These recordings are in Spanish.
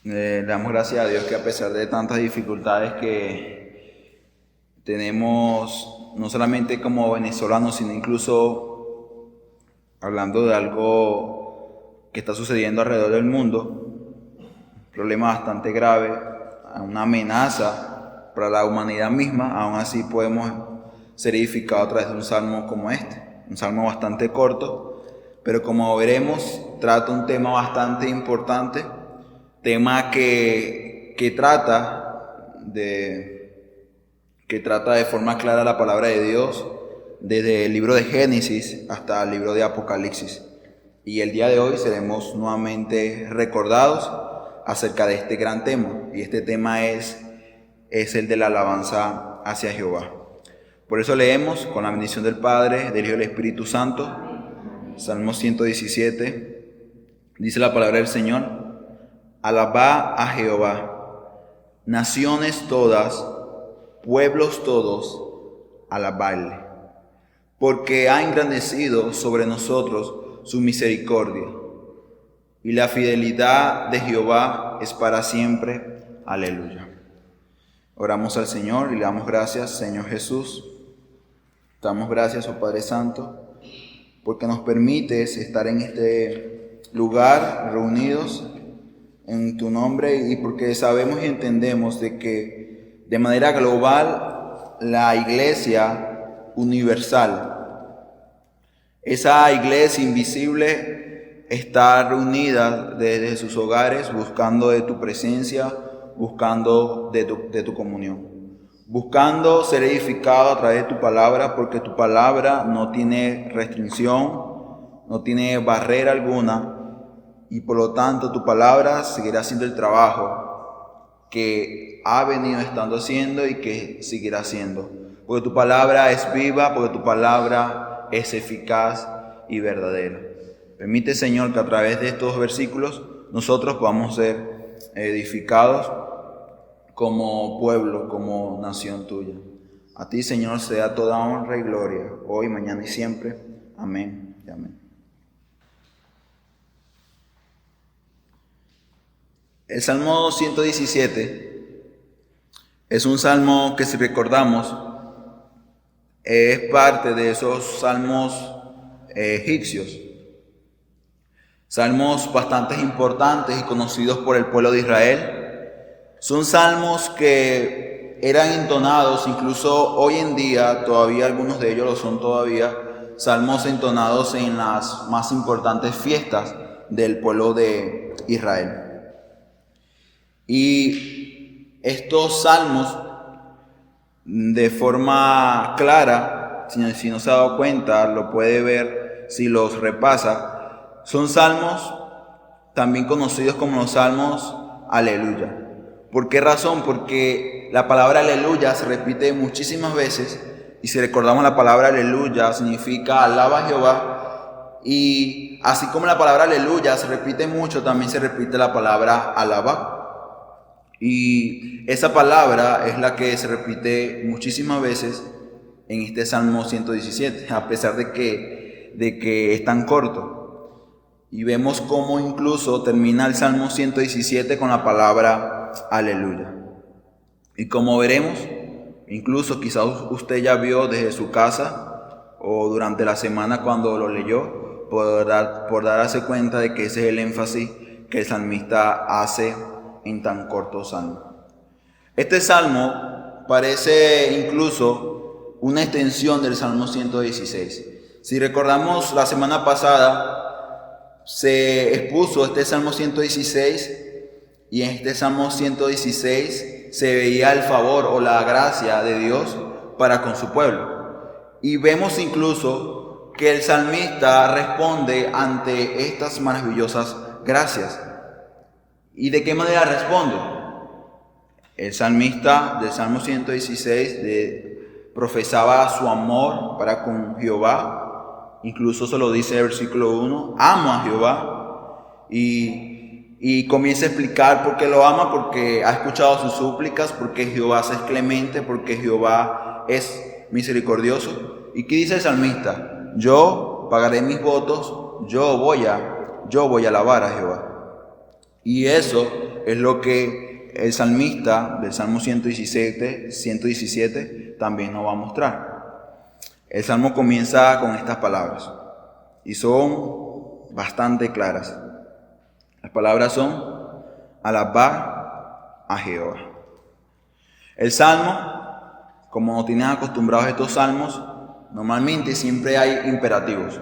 Le damos gracias a Dios que a pesar de tantas dificultades que tenemos, no solamente como venezolanos, sino incluso hablando de algo que está sucediendo alrededor del mundo, un problema bastante grave, una amenaza para la humanidad misma, aún así podemos ser edificados a través de un salmo como este, un salmo bastante corto, pero como veremos, trata un tema bastante importante, tema que trata de forma clara la palabra de Dios, desde el libro de Génesis hasta el libro de Apocalipsis. Y el día de hoy seremos nuevamente recordados acerca de este gran tema, y este tema es el de la alabanza hacia Jehová. Por eso leemos con la bendición del Padre, del Hijo y del Espíritu Santo, Salmo 117, dice la palabra del Señor: Alabad a Jehová, naciones todas, pueblos todos, alabadle, porque ha engrandecido sobre nosotros su misericordia, y la fidelidad de Jehová es para siempre. Aleluya. Oramos al Señor y le damos gracias, Señor Jesús. Damos gracias, oh Padre Santo, porque nos permites estar en este lugar reunidos en tu nombre, y porque sabemos y entendemos de que de manera global la iglesia universal, esa iglesia invisible, está reunida desde sus hogares buscando de tu presencia, buscando de tu comunión, buscando ser edificado a través de tu palabra, porque tu palabra no tiene restricción, no tiene barrera alguna, y por lo tanto tu palabra seguirá haciendo el trabajo que ha venido estando haciendo y que seguirá haciendo, porque tu palabra es viva, porque tu palabra es eficaz y verdadera. Permite, Señor, que a través de estos versículos nosotros podamos ser edificados como pueblo, como nación tuya. A ti, Señor, sea toda honra y gloria, hoy, mañana y siempre. Amén y amén. El Salmo 117 es un salmo que, si recordamos, es parte de esos salmos egipcios, salmos bastante importantes y conocidos por el pueblo de Israel. Son salmos que eran entonados, incluso hoy en día, todavía algunos de ellos lo son todavía, salmos entonados en las más importantes fiestas del pueblo de Israel. Y estos salmos, de forma clara, si no se ha dado cuenta, lo puede ver si los repasa, son salmos también conocidos como los salmos aleluya. ¿Por qué razón? Porque la palabra aleluya se repite muchísimas veces, y si recordamos, la palabra aleluya significa alaba a Jehová, y así como la palabra aleluya se repite mucho, también se repite la palabra alaba. Y esa palabra es la que se repite muchísimas veces en este Salmo 117, a pesar de que es tan corto. Y vemos cómo incluso termina el Salmo 117 con la palabra aleluya. Y como veremos, incluso quizás usted ya vio desde su casa o durante la semana cuando lo leyó, por darse cuenta de que ese es el énfasis que el salmista hace en tan corto salmo. Este salmo parece incluso una extensión del Salmo 116. Si recordamos, la semana pasada se expuso este Salmo 116, y en este Salmo 116 se veía el favor o la gracia de Dios para con su pueblo. Y vemos incluso que el salmista responde ante estas maravillosas gracias. ¿Y de qué manera responde? El salmista del Salmo 116 profesaba su amor para con Jehová. Incluso se lo dice en el versículo 1, amo a Jehová. Y comienza a explicar por qué lo ama, porque ha escuchado sus súplicas, porque Jehová es clemente, porque Jehová es misericordioso. ¿Y qué dice el salmista? Yo pagaré mis votos, yo voy a alabar a Jehová. Y eso es lo que el salmista del Salmo 117 también nos va a mostrar. El Salmo comienza con estas palabras y son bastante claras. Las palabras son: alabar a Jehová. El Salmo, como nos tienen acostumbrados estos salmos, normalmente siempre hay imperativos.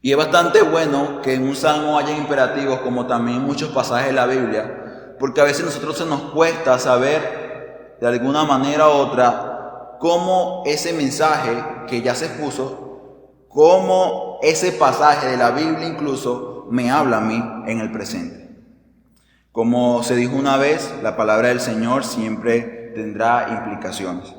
Y es bastante bueno que en un salmo haya imperativos, como también en muchos pasajes de la Biblia, porque a veces a nosotros se nos cuesta saber de alguna manera u otra cómo ese mensaje que ya se expuso, cómo ese pasaje de la Biblia incluso me habla a mí en el presente. Como se dijo una vez, la palabra del Señor siempre tendrá implicaciones.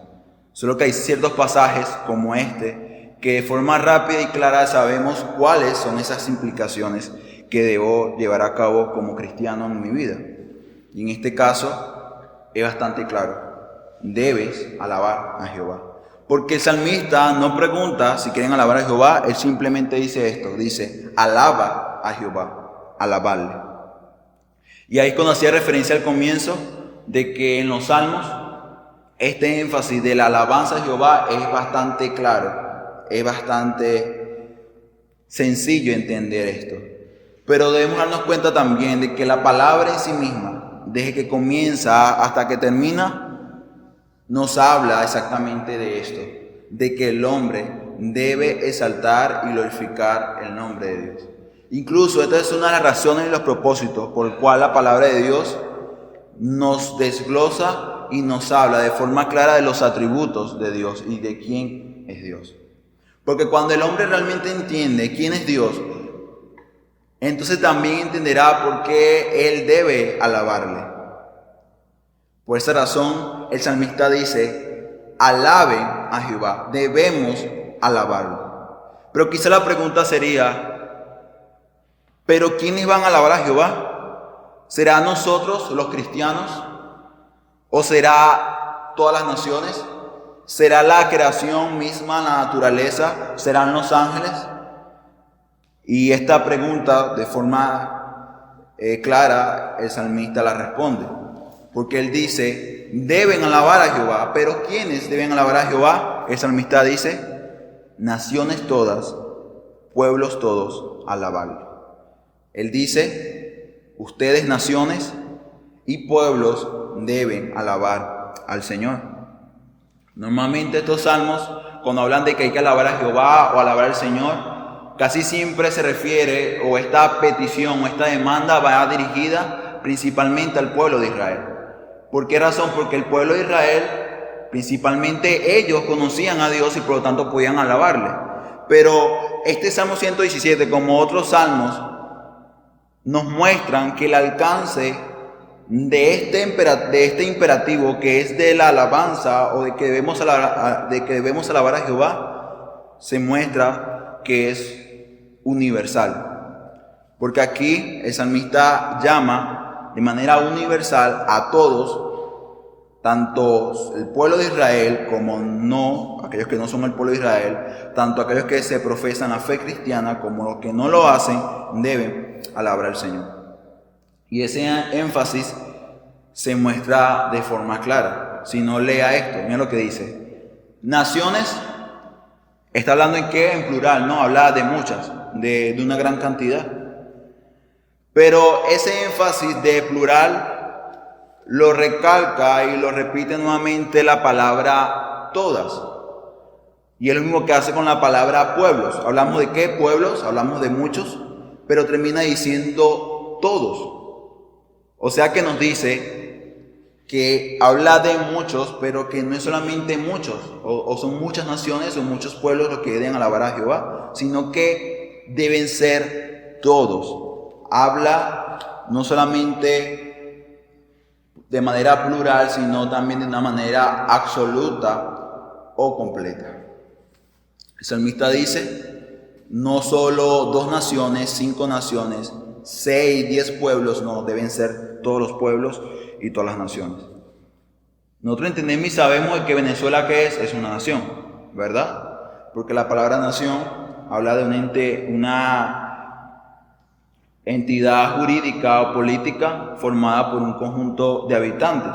Solo que hay ciertos pasajes como este que de forma rápida y clara sabemos cuáles son esas implicaciones que debo llevar a cabo como cristiano en mi vida. Y en este caso es bastante claro: debes alabar a Jehová. Porque el salmista no pregunta si quieren alabar a Jehová, él simplemente dice esto, dice: alaba a Jehová, alabarle. Y ahí es cuando hacía referencia al comienzo de que en los salmos este énfasis de la alabanza a Jehová es bastante claro. Es bastante sencillo entender esto. Pero debemos darnos cuenta también de que la palabra en sí misma, desde que comienza hasta que termina, nos habla exactamente de esto, de que el hombre debe exaltar y glorificar el nombre de Dios. Incluso esta es una de las razones y los propósitos por el cual la palabra de Dios nos desglosa y nos habla de forma clara de los atributos de Dios y de quién es Dios. Porque cuando el hombre realmente entiende quién es Dios, entonces también entenderá por qué él debe alabarle. Por esa razón, el salmista dice: alaben a Jehová, debemos alabarlo. Pero quizá la pregunta sería: ¿pero quiénes van a alabar a Jehová? ¿Será nosotros los cristianos? ¿O será todas las naciones? ¿Será la creación misma, la naturaleza? ¿Serán los ángeles? Y esta pregunta de forma clara el salmista la responde. Porque él dice: deben alabar a Jehová. ¿Pero quiénes deben alabar a Jehová? El salmista dice: naciones todas, pueblos todos, alabarle. Él dice: ustedes naciones y pueblos deben alabar al Señor. Normalmente estos salmos, cuando hablan de que hay que alabar a Jehová o alabar al Señor, casi siempre se refiere, o esta petición o esta demanda va dirigida principalmente al pueblo de Israel. ¿Por qué razón? Porque el pueblo de Israel, principalmente ellos conocían a Dios y por lo tanto podían alabarle. Pero este Salmo 117, como otros salmos, nos muestran que el alcance de este imperativo, que es de la alabanza o de que debemos alabar a Jehová, se muestra que es universal. Porque aquí el salmista llama de manera universal a todos, tanto el pueblo de Israel como no, aquellos que no son el pueblo de Israel, tanto aquellos que se profesan la fe cristiana como los que no lo hacen, deben alabar al Señor. Y ese énfasis se muestra de forma clara. Si no, lea esto, mira lo que dice: naciones, está hablando en qué, en plural, no, habla de muchas, de una gran cantidad. Pero ese énfasis de plural lo recalca y lo repite nuevamente la palabra todas. Y es lo mismo que hace con la palabra pueblos. ¿Hablamos de qué pueblos? Hablamos de muchos, pero termina diciendo todos. O sea que nos dice que habla de muchos, pero que no es solamente muchos, o son muchas naciones o muchos pueblos los que deben alabar a Jehová, sino que deben ser todos. Habla no solamente de manera plural, sino también de una manera absoluta o completa. El salmista dice: no solo 2 naciones, 5 naciones, 6, 10 pueblos, no, deben ser todos los pueblos y todas las naciones. Nosotros entendemos y sabemos que Venezuela, ¿qué es? Es una nación, ¿verdad? Porque la palabra nación habla de un ente, entidad jurídica o política formada por un conjunto de habitantes.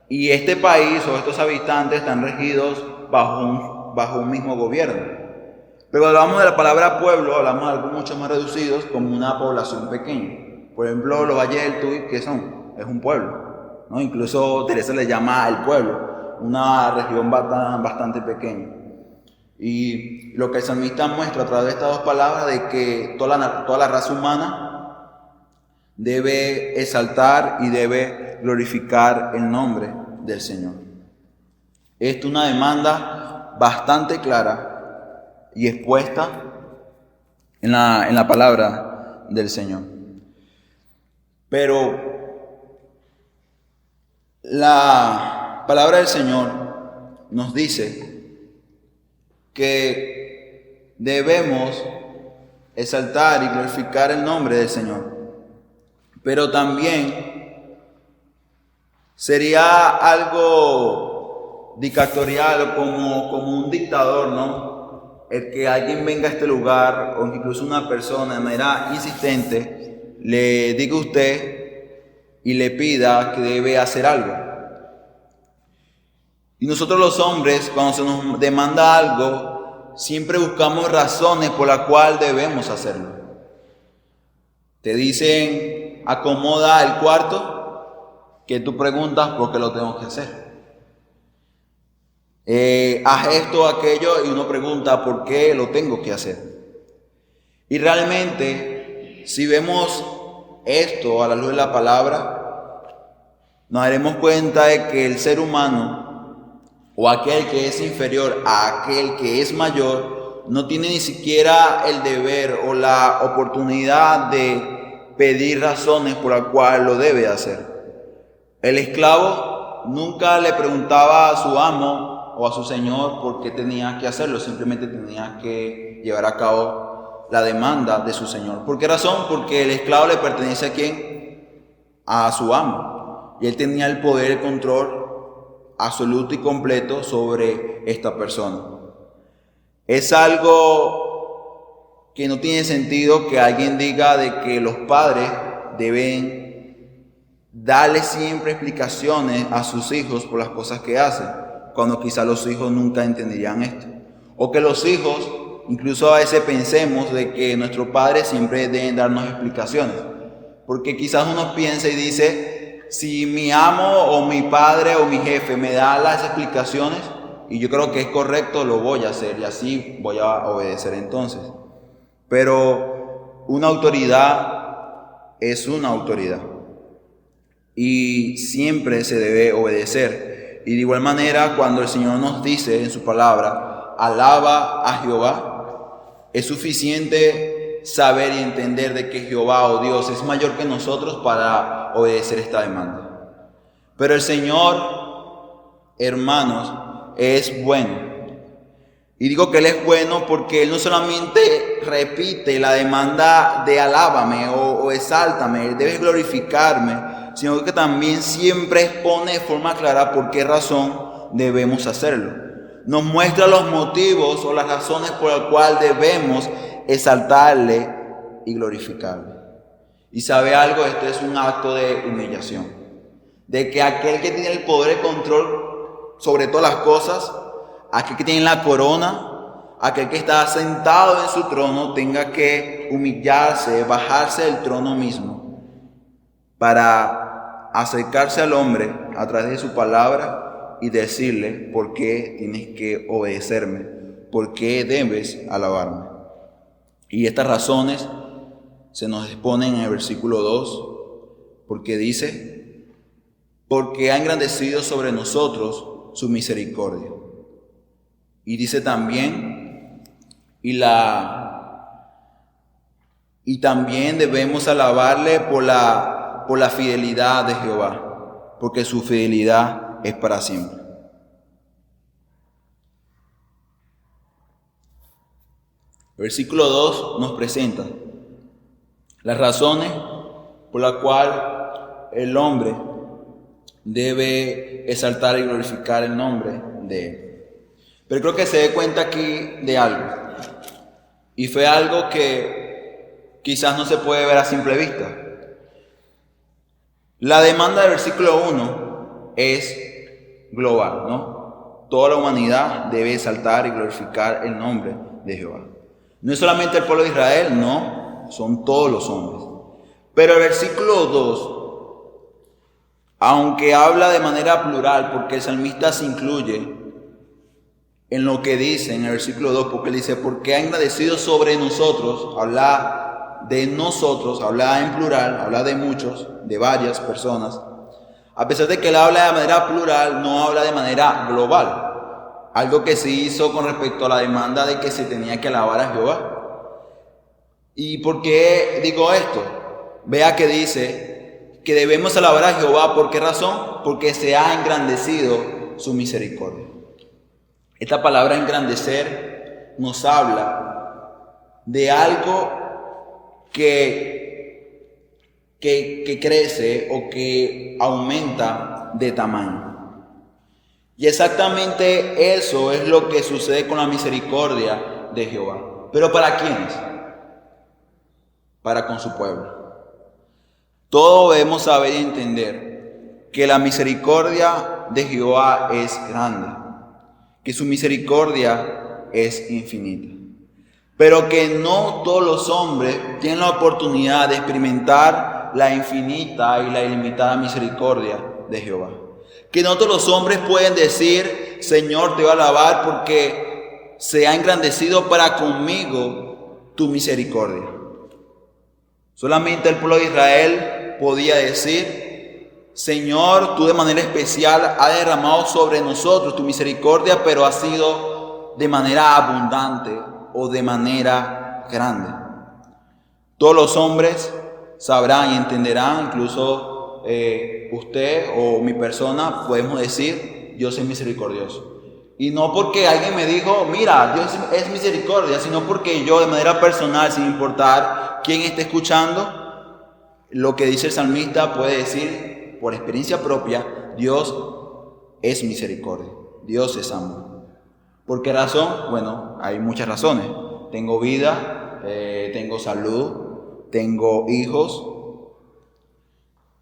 Y este país o estos habitantes están regidos bajo un mismo gobierno. Pero cuando hablamos de la palabra pueblo, hablamos de algo mucho más reducidos como una población pequeña. Por ejemplo, los Valles del Tuy, ¿qué son? Es un pueblo, ¿no? Incluso Teresa le llama el pueblo, una región bastante pequeña. Y lo que el salmista muestra a través de estas dos palabras de que toda la raza humana debe exaltar y debe glorificar el nombre del Señor. Esto es una demanda bastante clara y expuesta en la palabra del Señor. Pero la palabra del Señor nos dice que debemos exaltar y glorificar el nombre del Señor. Pero también sería algo dictatorial, como un dictador, ¿no? El que alguien venga a este lugar, o incluso una persona de manera insistente, le diga a usted y le pida que debe hacer algo. Y nosotros los hombres, cuando se nos demanda algo, siempre buscamos razones por las cuales debemos hacerlo. Te dicen, acomoda el cuarto, que tú preguntas por qué lo tengo que hacer. Haz esto o aquello y uno pregunta por qué lo tengo que hacer. Y realmente, si vemos esto a la luz de la palabra, nos daremos cuenta de que el ser humano, o aquel que es inferior a aquel que es mayor, no tiene ni siquiera el deber o la oportunidad de pedir razones por las cuales lo debe hacer. El esclavo nunca le preguntaba a su amo o a su señor por qué tenía que hacerlo, simplemente tenía que llevar a cabo la demanda de su señor. ¿Por qué razón? Porque el esclavo le pertenece ¿a quién? A su amo. Y él tenía el poder, el control absoluto y completo sobre esta persona. Es algo que no tiene sentido que alguien diga de que los padres deben darle siempre explicaciones a sus hijos por las cosas que hacen, cuando quizá los hijos nunca entenderían esto. O que los hijos, incluso a veces pensemos de que nuestros padres siempre deben darnos explicaciones. Porque quizás uno piensa y dice, si mi amo o mi padre o mi jefe me da las explicaciones y yo creo que es correcto, lo voy a hacer y así voy a obedecer entonces. Pero una autoridad es una autoridad y siempre se debe obedecer. Y de igual manera, cuando el Señor nos dice en su palabra, alaba a Jehová, es suficiente saber y entender de que Jehová o Dios es mayor que nosotros para obedecer esta demanda. Pero el Señor, hermanos, es bueno. Y digo que Él es bueno porque Él no solamente repite la demanda de alábame o exáltame, debes glorificarme, sino que también siempre expone de forma clara por qué razón debemos hacerlo. Nos muestra los motivos o las razones por las cuales debemos exaltarle y glorificarle. Y sabe algo, esto es un acto de humillación, de que aquel que tiene el poder y control sobre todas las cosas, aquel que tiene la corona, aquel que está sentado en su trono, tenga que humillarse, bajarse del trono mismo para acercarse al hombre a través de su palabra y decirle por qué tienes que obedecerme, por qué debes alabarme. Y estas razones se nos exponen en el versículo 2, porque dice, porque ha engrandecido sobre nosotros su misericordia. Y dice también, y también debemos alabarle por la fidelidad de Jehová, porque su fidelidad es para siempre. El versículo 2 nos presenta las razones por las cuales el hombre debe exaltar y glorificar el nombre de Él. Pero creo que se dé cuenta aquí de algo. Y fue algo que quizás no se puede ver a simple vista. La demanda del versículo 1 es global, ¿no? Toda la humanidad debe exaltar y glorificar el nombre de Jehová. No es solamente el pueblo de Israel, no, son todos los hombres. Pero el versículo 2, aunque habla de manera plural, porque el salmista se incluye en lo que dice en el versículo 2, porque él dice, porque ha engrandecido sobre nosotros, habla de nosotros, habla en plural, habla de muchos, de varias personas. A pesar de que él habla de manera plural, no habla de manera global. Algo que se hizo con respecto a la demanda de que se tenía que alabar a Jehová. ¿Y por qué digo esto? Vea que dice que debemos alabar a Jehová. ¿Por qué razón? Porque se ha engrandecido su misericordia. Esta palabra engrandecer nos habla de algo que crece o que aumenta de tamaño. Y exactamente eso es lo que sucede con la misericordia de Jehová. ¿Pero para quiénes? Para con su pueblo. Todos debemos saber y entender que la misericordia de Jehová es grande, que su misericordia es infinita, pero que no todos los hombres tienen la oportunidad de experimentar la infinita y la ilimitada misericordia de Jehová. Que no todos los hombres pueden decir, Señor, te voy a alabar porque se ha engrandecido para conmigo tu misericordia. Solamente el pueblo de Israel podía decir, Señor, tú de manera especial has derramado sobre nosotros tu misericordia, pero ha sido de manera abundante o de manera grande. Todos los hombres sabrán y entenderán, incluso usted o mi persona, podemos decir, Dios es misericordioso. Y no porque alguien me dijo, mira, Dios es misericordia, sino porque yo de manera personal, sin importar quién esté escuchando, lo que dice el salmista puede decir por experiencia propia, Dios es misericordia, Dios es amor. ¿Por qué razón? Bueno, hay muchas razones. Tengo vida, tengo salud, tengo hijos.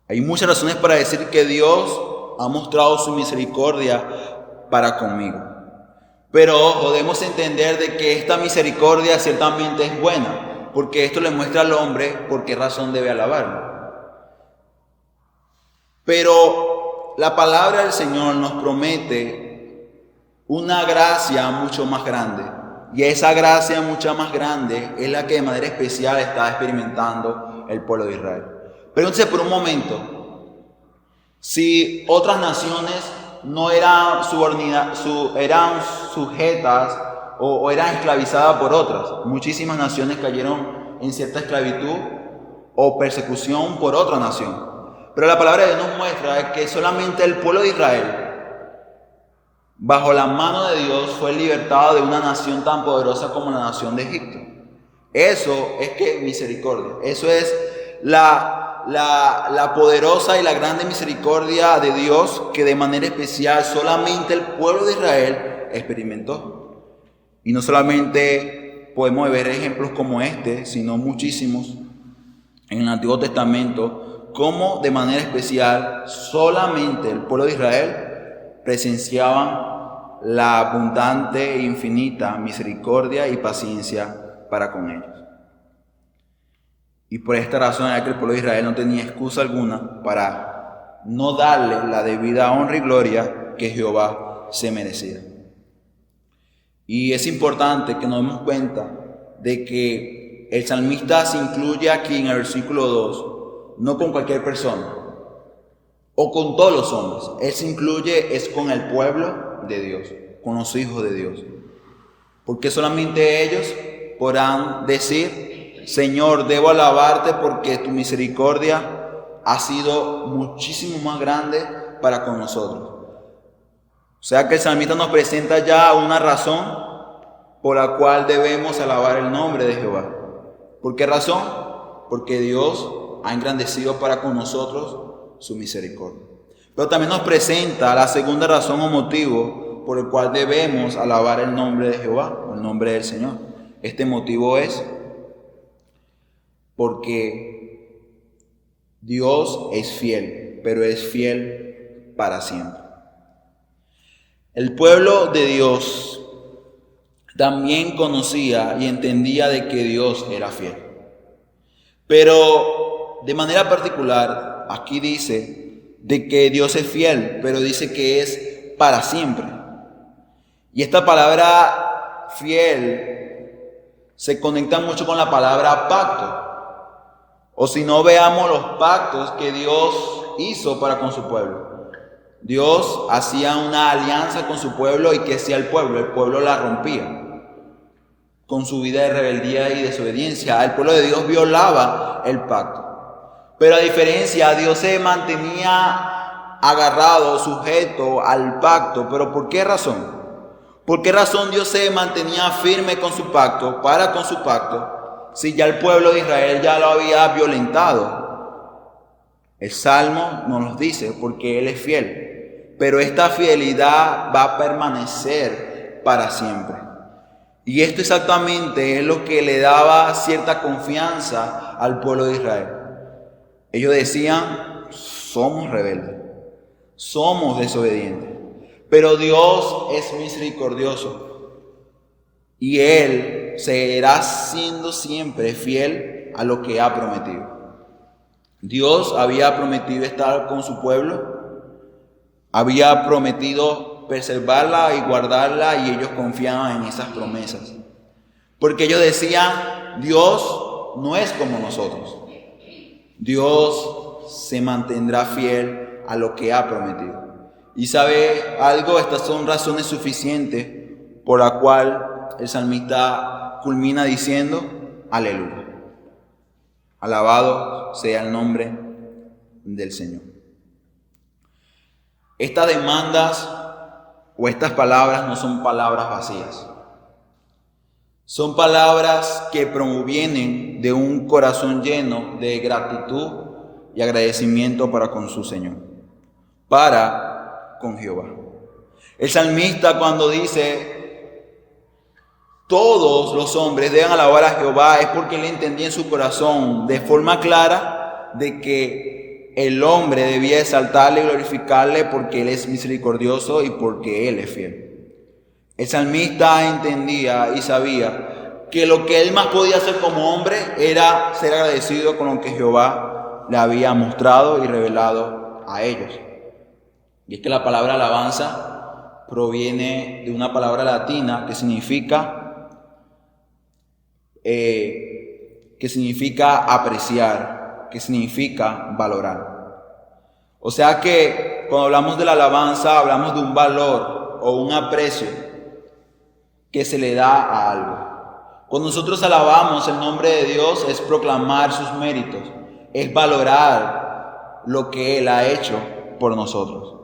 Hay muchas razones para decir que Dios ha mostrado su misericordia para conmigo. Pero ojo, debemos entender de que esta misericordia ciertamente es buena, porque esto le muestra al hombre por qué razón debe alabarlo. Pero la palabra del Señor nos promete una gracia mucho más grande. Y esa gracia mucho más grande es la que de manera especial está experimentando el pueblo de Israel. Pregúntese por un momento, si otras naciones no eran eran sujetas o eran esclavizadas por otras. Muchísimas naciones cayeron en cierta esclavitud o persecución por otra nación. Pero la palabra de Dios nos muestra que solamente el pueblo de Israel, bajo la mano de Dios, fue libertado de una nación tan poderosa como la nación de Egipto. Eso es que misericordia. Eso es la poderosa y la grande misericordia de Dios que de manera especial solamente el pueblo de Israel experimentó. Y no solamente podemos ver ejemplos como este, sino muchísimos en el Antiguo Testamento, como de manera especial solamente el pueblo de Israel presenciaban la abundante e infinita misericordia y paciencia para con ellos. Y por esta razón era que el pueblo de Israel no tenía excusa alguna para no darle la debida honra y gloria que Jehová se merecía. Y es importante que nos demos cuenta de que el salmista se incluye aquí en el versículo 2, no con cualquier persona o con todos los hombres. Él se incluye es con el pueblo de Dios, con los hijos de Dios. Porque solamente ellos podrán decir, Señor, debo alabarte porque tu misericordia ha sido muchísimo más grande para con nosotros. O sea que el salmista nos presenta ya una razón por la cual debemos alabar el nombre de Jehová. ¿Por qué razón? Porque Dios ha engrandecido para con nosotros su misericordia. Pero también nos presenta la segunda razón o motivo por el cual debemos alabar el nombre de Jehová, o el nombre del Señor. Este motivo es porque Dios es fiel, pero es fiel para siempre. El pueblo de Dios también conocía y entendía de que Dios era fiel. Pero de manera particular, aquí dice de que Dios es fiel, pero dice que es para siempre. Y esta palabra fiel se conecta mucho con la palabra pacto. O si no, veamos los pactos que Dios hizo para con su pueblo. Dios hacía una alianza con su pueblo y que hacía el pueblo la rompía con su vida de rebeldía y desobediencia. El pueblo de Dios violaba el pacto. Pero a diferencia, Dios se mantenía agarrado, sujeto al pacto. ¿Pero por qué razón? ¿Por qué razón Dios se mantenía firme con su pacto, para con su pacto, si ya el pueblo de Israel ya lo había violentado? El Salmo nos dice, porque Él es fiel, pero esta fidelidad va a permanecer para siempre. Y esto exactamente es lo que le daba cierta confianza al pueblo de Israel. Ellos decían, somos rebeldes, somos desobedientes, pero Dios es misericordioso y Él seguirá siendo siempre fiel a lo que ha prometido. Dios había prometido estar con su pueblo, había prometido preservarla y guardarla, y ellos confiaban en esas promesas. Porque ellos decían, Dios no es como nosotros. Dios se mantendrá fiel a lo que ha prometido. Y sabe algo, estas son razones suficientes por la cual el salmista culmina diciendo, aleluya. Alabado sea el nombre del Señor. Estas demandas o estas palabras no son palabras vacías. Son palabras que provienen de un corazón lleno de gratitud y agradecimiento para con su Señor, para con Jehová. El salmista, cuando dice todos los hombres deben alabar a Jehová, es porque él entendía en su corazón de forma clara de que el hombre debía exaltarle y glorificarle porque Él es misericordioso y porque Él es fiel. El salmista entendía y sabía que lo que él más podía hacer como hombre era ser agradecido con lo que Jehová le había mostrado y revelado a ellos. Y es que la palabra alabanza proviene de una palabra latina que significa apreciar, que significa valorar. O sea que cuando hablamos de la alabanza, hablamos de un valor o un aprecio que se le da a algo. Cuando nosotros alabamos el nombre de Dios, es proclamar sus méritos, es valorar lo que Él ha hecho por nosotros.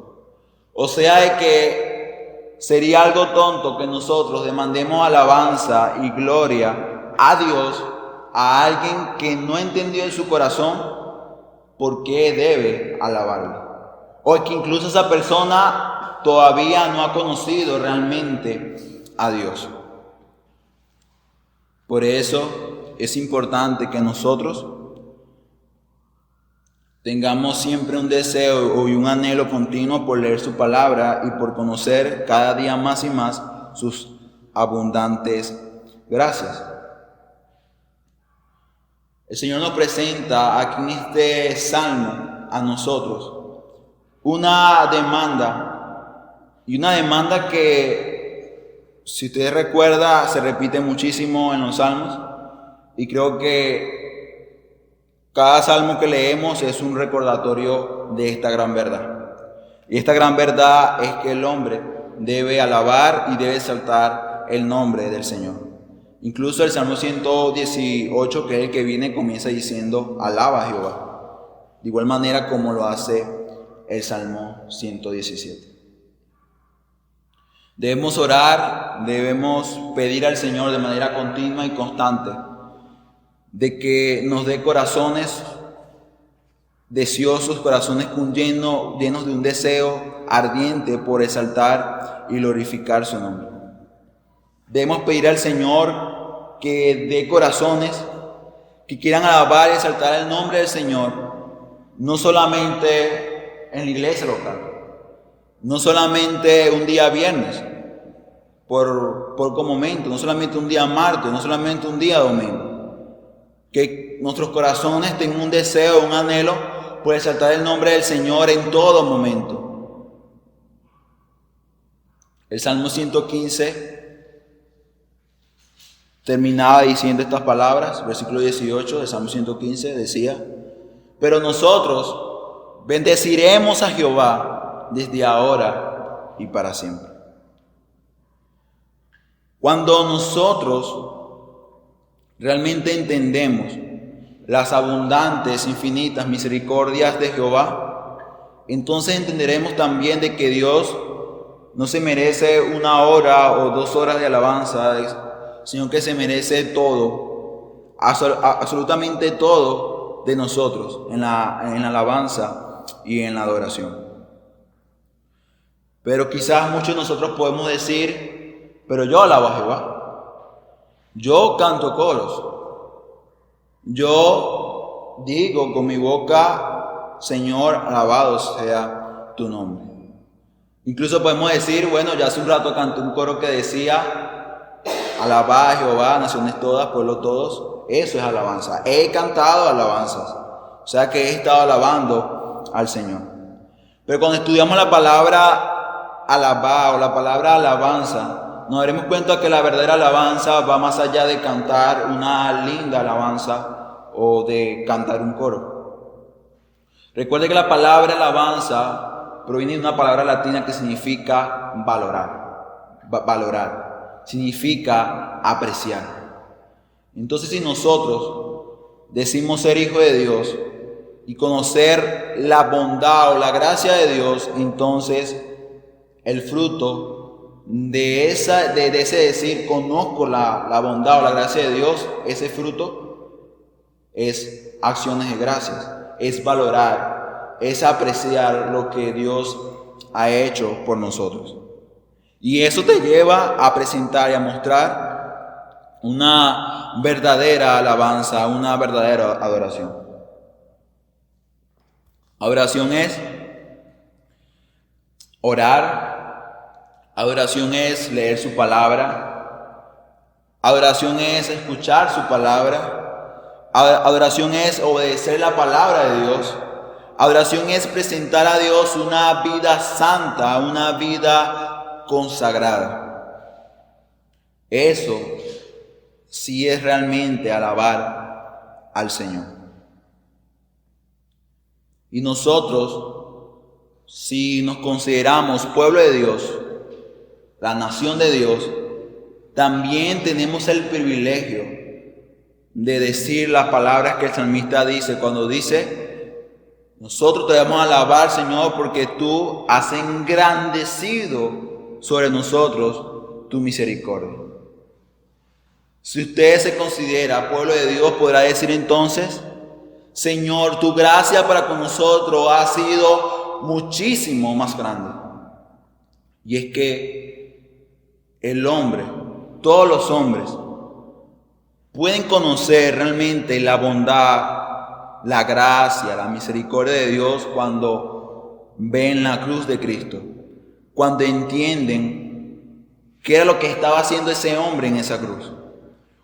O sea de que sería algo tonto que nosotros demandemos alabanza y gloria a Dios, a alguien que no entendió en su corazón por qué debe alabarlo, o que incluso esa persona todavía no ha conocido realmente a Dios. Por eso es importante que nosotros tengamos siempre un deseo y un anhelo continuo por leer su palabra y por conocer cada día más y más sus abundantes gracias. El Señor nos presenta aquí en este salmo a nosotros una demanda que, si usted recuerda, se repite muchísimo en los salmos, y creo que cada salmo que leemos es un recordatorio de esta gran verdad. Y esta gran verdad es que el hombre debe alabar y debe exaltar el nombre del Señor. Incluso el Salmo 118, que es el que viene, comienza diciendo, alaba a Jehová. De igual manera como lo hace el Salmo 117. Debemos orar, debemos pedir al Señor de manera continua y constante de que nos dé corazones deseosos, corazones llenos de un deseo ardiente por exaltar y glorificar su nombre. Debemos pedir al Señor que dé corazones que quieran alabar y exaltar el nombre del Señor, no solamente en la iglesia local, no solamente un día viernes, por momento, no solamente un día martes, no solamente un día domingo. Que nuestros corazones tengan un deseo, un anhelo por exaltar el nombre del Señor en todo momento. El Salmo 115 terminaba diciendo estas palabras, versículo 18 del Salmo 115 decía: pero nosotros bendeciremos a Jehová desde ahora y para siempre. Cuando nosotros realmente entendemos las abundantes, infinitas misericordias de Jehová, entonces entenderemos también de que Dios no se merece 1 hora o 2 horas de alabanza, sino que se merece todo, absolutamente todo de nosotros en la alabanza y en la adoración. Pero quizás muchos de nosotros podemos decir: pero yo alabo a Jehová, yo canto coros, yo digo con mi boca: Señor, alabado sea tu nombre. Incluso podemos decir: bueno, ya hace un rato canté un coro que decía: alabad a Jehová, naciones todas, pueblos todos. Eso es alabanza. He cantado alabanzas, o sea que he estado alabando al Señor. Pero cuando estudiamos la palabra alabar o la palabra alabanza, nos daremos cuenta que la verdadera alabanza va más allá de cantar una linda alabanza o de cantar un coro. Recuerde que la palabra alabanza proviene de una palabra latina que significa valorar. Valorar significa apreciar. Entonces, si nosotros decimos ser hijos de Dios y conocer la bondad o la gracia de Dios, entonces el fruto de ese decir conozco la bondad o la gracia de Dios, ese fruto es acciones de gracias, es valorar, es apreciar lo que Dios ha hecho por nosotros. Y eso te lleva a presentar y a mostrar una verdadera alabanza, una verdadera adoración. Adoración es orar. Adoración es leer su palabra. Adoración es escuchar su palabra. Adoración es obedecer la palabra de Dios. Adoración es presentar a Dios una vida santa, una vida consagrada. Eso sí es realmente alabar al Señor. Y nosotros, si nos consideramos pueblo de Dios, la nación de Dios, también tenemos el privilegio de decir las palabras que el salmista dice cuando dice: nosotros te vamos a alabar, Señor, porque tú has engrandecido sobre nosotros tu misericordia. Si usted se considera pueblo de Dios, podrá decir entonces: Señor, tu gracia para con nosotros ha sido muchísimo más grande. Y es que el hombre, todos los hombres, pueden conocer realmente la bondad, la gracia, la misericordia de Dios cuando ven la cruz de Cristo, cuando entienden qué era lo que estaba haciendo ese hombre en esa cruz.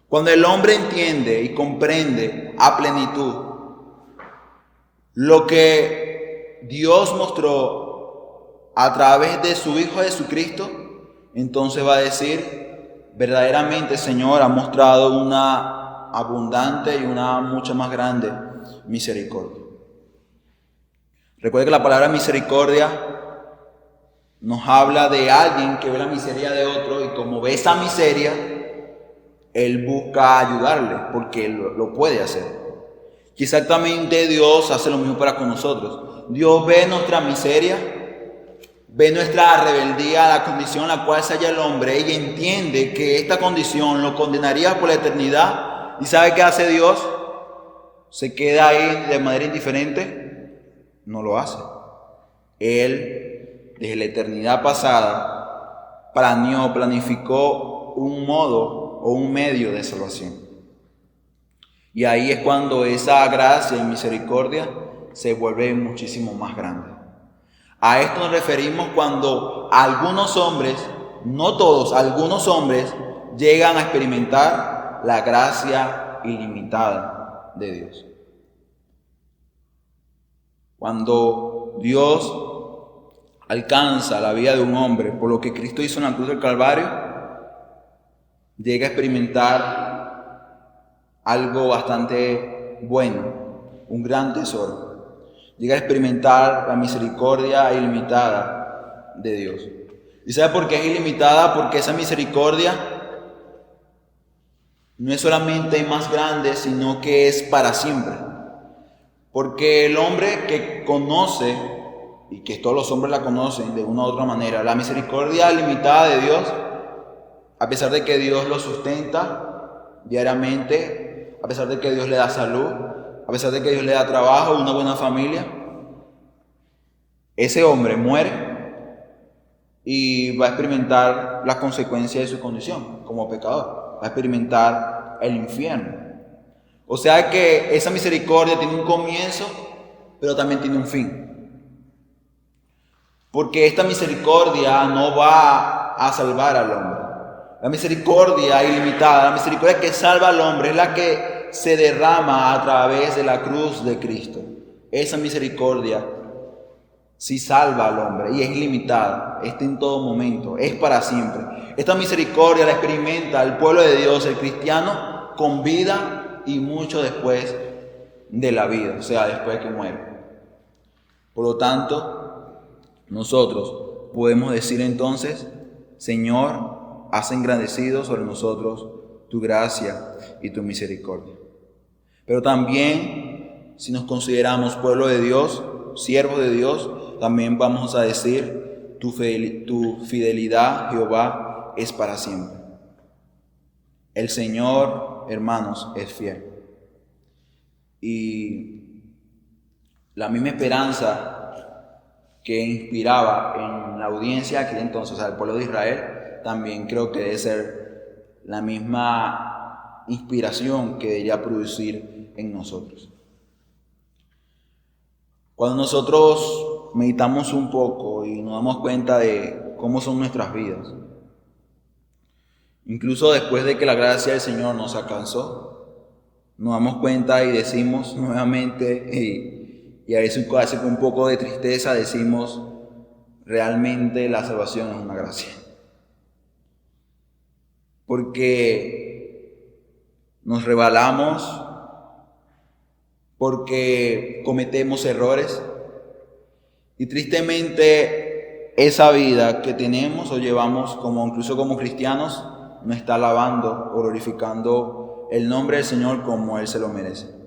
Cuando el hombre entiende y comprende a plenitud lo que Dios mostró a través de su Hijo Jesucristo, entonces va a decir: verdaderamente, Señor, ha mostrado una abundante y una mucho más grande misericordia. Recuerde que la palabra misericordia nos habla de alguien que ve la miseria de otro y como ve esa miseria, él busca ayudarle porque él lo puede hacer. Y exactamente Dios hace lo mismo para con nosotros. Dios ve nuestra miseria, ve nuestra rebeldía, la condición en la cual se halla el hombre, y entiende que esta condición lo condenaría por la eternidad. ¿Y sabe qué hace Dios? ¿Se queda ahí de manera indiferente? No lo hace. Él, desde la eternidad pasada, planificó un modo o un medio de salvación. Y ahí es cuando esa gracia y misericordia se vuelve muchísimo más grande. A esto nos referimos cuando algunos hombres, no todos, algunos hombres llegan a experimentar la gracia ilimitada de Dios. Cuando Dios alcanza la vida de un hombre por lo que Cristo hizo en la cruz del Calvario, llega a experimentar algo bastante bueno, un gran tesoro. Llega a experimentar la misericordia ilimitada de Dios. ¿Y sabe por qué es ilimitada? Porque esa misericordia no es solamente más grande, sino que es para siempre. Porque el hombre que conoce, y que todos los hombres la conocen de una u otra manera, la misericordia ilimitada de Dios, a pesar de que Dios lo sustenta diariamente, a pesar de que Dios le da salud, a pesar de que Dios le da trabajo, una buena familia, ese hombre muere y va a experimentar las consecuencias de su condición como pecador, va a experimentar el infierno. O sea que esa misericordia tiene un comienzo, pero también tiene un fin. Porque esta misericordia no va a salvar al hombre. La misericordia ilimitada, la misericordia que salva al hombre es la que se derrama a través de la cruz de Cristo. Esa misericordia sí salva al hombre y es ilimitada, está en todo momento, es para siempre. Esta misericordia la experimenta el pueblo de Dios, el cristiano, con vida y mucho después de la vida, o sea, después de que muere. Por lo tanto, nosotros podemos decir entonces: Señor, haz engrandecido sobre nosotros tu gracia y tu misericordia. Pero también, si nos consideramos pueblo de Dios, siervos de Dios, también vamos a decir: tu fidelidad, Jehová, es para siempre. El Señor, hermanos, es fiel. Y la misma esperanza que inspiraba en la audiencia de aquel entonces, o sea, el pueblo de Israel, también creo que debe ser la misma inspiración que debería producir en nosotros. Cuando nosotros meditamos un poco y nos damos cuenta de cómo son nuestras vidas, incluso después de que la gracia del Señor nos alcanzó, nos damos cuenta y decimos nuevamente, y a veces con un poco de tristeza decimos: realmente la salvación es una gracia. Porque nos rebelamos, porque cometemos errores, y tristemente esa vida que tenemos o llevamos incluso como cristianos no está alabando o glorificando el nombre del Señor como Él se lo merece.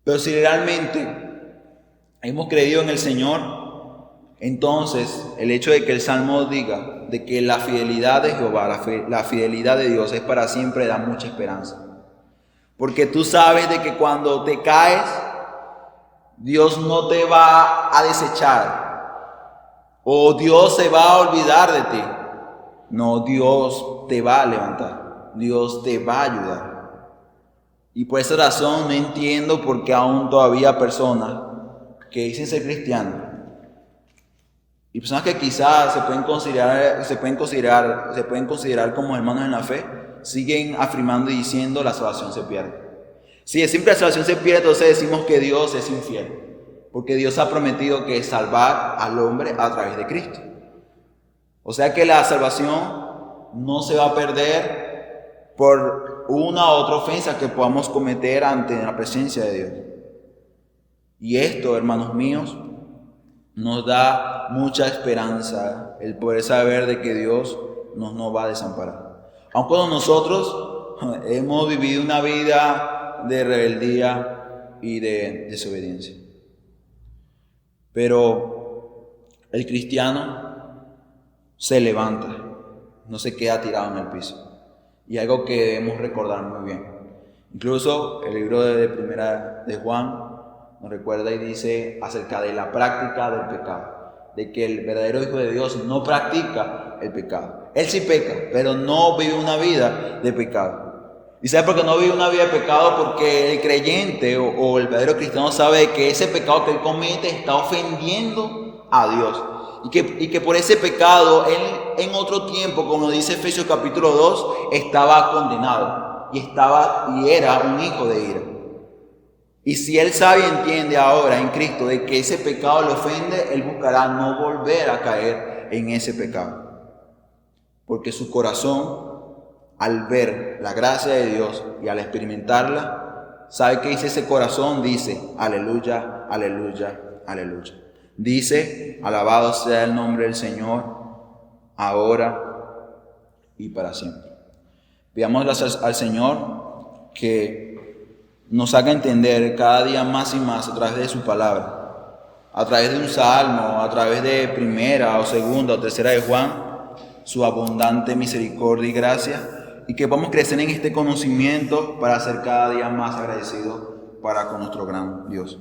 Pero si realmente hemos creído en el Señor, entonces el hecho de que el Salmo diga de que la fidelidad de Jehová, la fidelidad de Dios es para siempre, da mucha esperanza. Porque tú sabes de que cuando te caes, Dios no te va a desechar o Dios se va a olvidar de ti. No, Dios te va a levantar, Dios te va a ayudar. Y por esa razón no entiendo por qué aún todavía personas que dicen ser cristianos y personas que quizás se pueden considerar como hermanos en la fe, siguen afirmando y diciendo: la salvación se pierde. Si siempre la salvación se pierde, entonces decimos que Dios es infiel, porque Dios ha prometido que salvar al hombre a través de Cristo. O sea que la salvación no se va a perder por una u otra ofensa que podamos cometer ante la presencia de Dios. Y esto, hermanos míos, nos da mucha esperanza, el poder saber de que Dios no va a desamparar. Aun cuando nosotros hemos vivido una vida de rebeldía y de desobediencia. Pero el cristiano se levanta, no se queda tirado en el piso. Y algo que debemos recordar muy bien. Incluso el libro de Primera de Juan nos recuerda y dice acerca de la práctica del pecado, de que el verdadero Hijo de Dios no practica el pecado. Él sí peca, pero no vive una vida de pecado. ¿Y sabe por qué no vive una vida de pecado? Porque el creyente o el verdadero cristiano sabe que ese pecado que él comete está ofendiendo a Dios. Y que por ese pecado él en otro tiempo, como dice Efesios capítulo 2, estaba condenado y era un hijo de ira. Y si él sabe y entiende ahora en Cristo de que ese pecado le ofende, él buscará no volver a caer en ese pecado. Porque su corazón, al ver la gracia de Dios y al experimentarla, ¿sabe qué dice ese corazón? Dice, aleluya, aleluya, aleluya. Dice, alabado sea el nombre del Señor, ahora y para siempre. Pidámosle al Señor que nos haga entender cada día más y más a través de su palabra, a través de un salmo, a través de primera o segunda o tercera de Juan, su abundante misericordia y gracia, y que vamos a crecer en este conocimiento para ser cada día más agradecidos para con nuestro gran Dios.